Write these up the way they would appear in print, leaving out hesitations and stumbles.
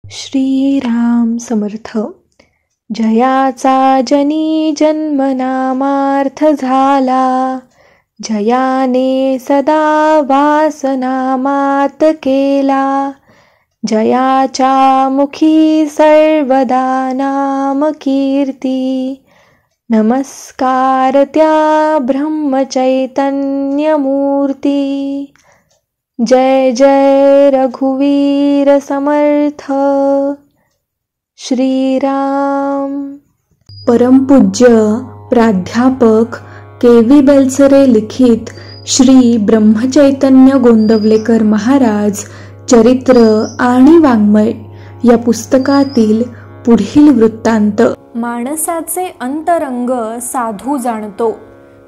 श्रीराम समर्थ. जयाचा जनी जन्मनामार्थ झाला, जयाने सदा वासनामात केला. जयाच्या मुखी सर्वदा नाम कीर्ती, नमस्कार त्या ब्रह्मचैतन्य मूर्ती. जय जय रघुवीर समर्थ. श्रीराम. परमपूज्य प्राध्यापक के.व्ही. बेलसरे लिखित श्री ब्रह्मचैतन्य गोंदवलेकर महाराज चरित्र आणि वाङ्मय या पुस्तकातील पुढील वृत्तांत. माणसाचे अंतरंग साधू जाणतो.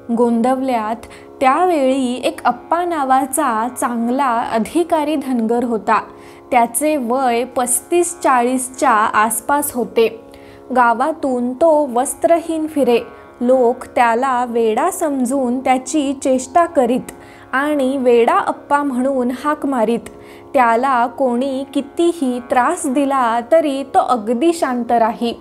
गोंदवल्यात त्यावेळी एक अप्पा नावाचा चांगला अधिकारी धनगर होता. त्याचे वय 35-40च्या आसपास होते. गावातून तो वस्त्रहीन फिरे. लोक त्याला वेडा समजून त्याची चेष्टा करीत आणि वेडा अप्पा म्हणून हाक मारीत. त्याला कोणी कितीही त्रास दिला तरी तो अगदी शांत राही.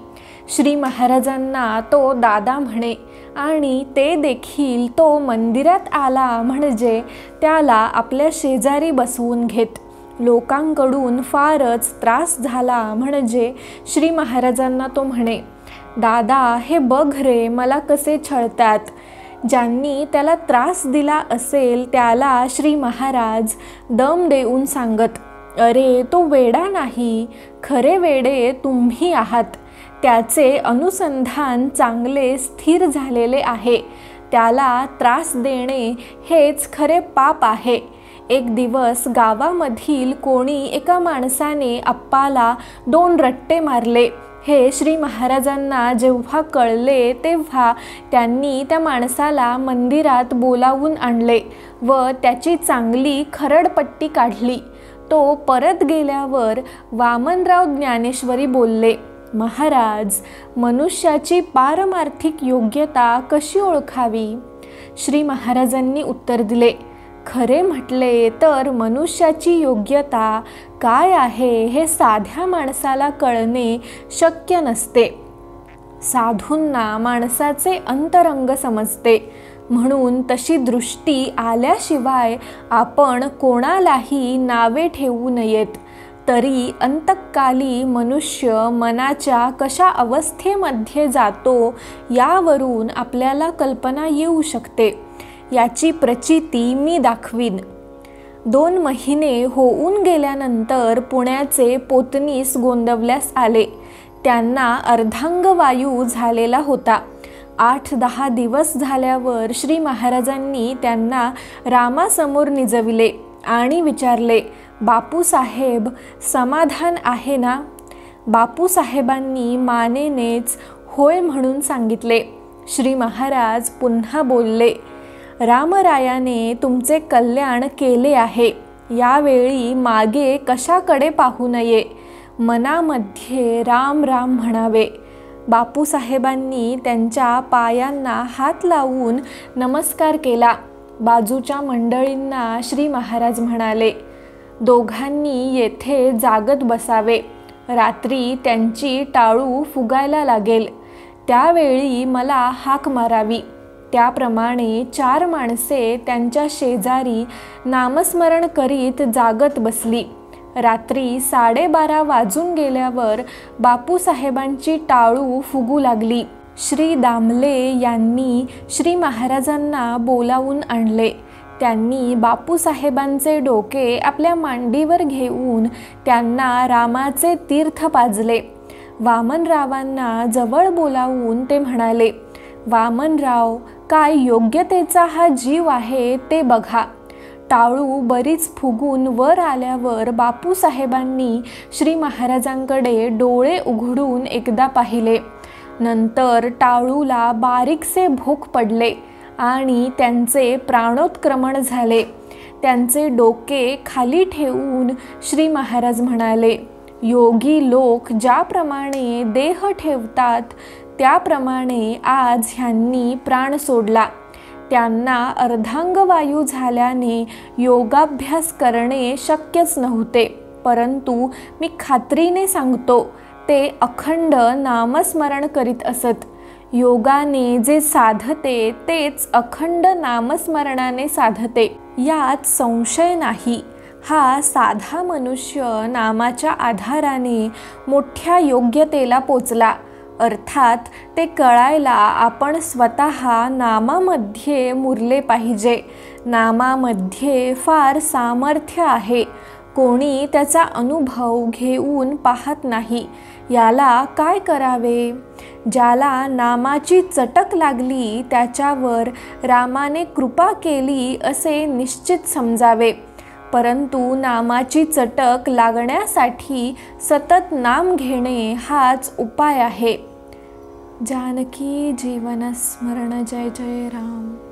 श्री महाराजांना तो दादा म्हणे आणि ते देखील तो मंदिरात आला म्हणजे त्याला आपल्या शेजारी बसवून घेत. लोकांकडून फारच त्रास झाला म्हणजे श्री महाराजांना तो म्हणे, दादा हे बघ रे मला कसे छळतात. ज्यांनी त्याला त्रास दिला असेल त्याला श्री महाराज दम देऊन सांगत, अरे तो वेडा नाही, खरे वेडे तुम्ही आहात. त्याचे अनुसंधान चांगले स्थिर झालेले आहे. त्याला त्रास देणे हेच खरे पाप आहे. एक दिवस गावामधील कोणी एका माणसाने अप्पाला 2 रट्टे मारले. हे श्री महाराजांना जेव्हा कळले तेव्हा त्यांनी त्या माणसाला मंदिरात बोलावून आणले व त्याची चांगली खरडपट्टी काढली. तो परत गेल्यावर वामनराव ज्ञानेश्वरी बोलले, महाराज मनुष्याची पारमार्थिक योग्यता कशी ओळखावी? श्री महाराजांनी उत्तर दिले, खरे म्हटले तर मनुष्याची योग्यता काय आहे हे साध्या माणसाला कळणे शक्य नसते. साधूंना माणसाचे अंतरंग समजते. म्हणून तशी दृष्टी आल्याशिवाय आपण कोणालाही नावे ठेवू नयेत. तरी अंतकाली मनुष्य मनाच्या कशा अवस्थेमध्ये जातो यावरून आपल्याला कल्पना येऊ शकते. याची प्रचिती मी दाखवीन. 2 महिने होऊन गेल्यानंतर पुण्याचे पोतनीस गोंदवल्यास आले. त्यांना अर्धांगवायू झालेला होता. 8-10 दिवस झाल्यावर श्री महाराजांनी त्यांना रामासमोर निजविले आणि विचारले, बापूसाहेब समाधान आहे ना? बापूसाहेबांनी मानेनेच होय म्हणून सांगितले. श्री महाराज पुन्हा बोलले, रामरायाने तुमचे कल्याण केले आहे. यावेळी मागे कशाकडे पाहू नये, मनामध्ये राम राम म्हणावे. बापूसाहेबांनी त्यांच्या पायांना हात लावून नमस्कार केला. बाजूच्या मंडळींना श्री महाराज म्हणाले, दोघांनी येथे जागत बसावे. रात्री त्यांची टाळू फुगायला लागेल. त्यावेळी मला हाक मारावी. त्याप्रमाणे 4 माणसे त्यांच्या शेजारी नामस्मरण करीत जागत बसली. रात्री 12:30 वाजून गेल्यावर बापूसाहेबांची टाळू फुगू लागली. श्री दामले यांनी श्री महाराजांना बोलावून आणले. त्यांनी बापूसाहेबांचे डोके आपल्या मांडीवर घेऊन त्यांना रामाचे तीर्थ पाजले. वामनरावांना जवळ बोलावून ते म्हणाले, वामनराव काय योग्यतेचा हा जीव आहे ते बघा. टाळू बरीच फुगून वर आल्यावर बापूसाहेबांनी श्री महाराजांकडे डोळे उघडून एकदा पाहिले. नंतर टाळूला बारीकसे भोक पडले आणि त्यांचे प्राणोत्क्रमण झाले. त्यांचे डोके खाली ठेवून श्री महाराज म्हणाले, योगी लोक ज्याप्रमाणे देह ठेवतात त्याप्रमाणे आज ह्यांनी प्राण सोडला. त्यांना अर्धांगवायू झाल्याने योगाभ्यास करणे शक्यच नव्हते. परंतु मी खात्रीने सांगतो ते अखंड नामस्मरण करीत असत. योगाने जे साधते तेच अखंड नामस्मरणाने साधते, यात संशय नाही. हा साधा मनुष्य नामाच्या आधाराने मोठ्या योग्यतेला पोचला. अर्थात ते कळायला आपण स्वतः नामामध्ये मुरले पाहिजे. नामामध्ये फार सामर्थ्य आहे. कोणी त्याचा अनुभव घेऊन पाहत नाही. याला काय करावे? ज्याला नामाची चटक लागली त्याच्यावर रामाने कृपा केली असे निश्चित समजावे. परंतु नामाची चटक लागण्यासाठी सतत नाम घेणे हाच उपाय आहे. जानकी जीवन स्मरण. जय जय राम.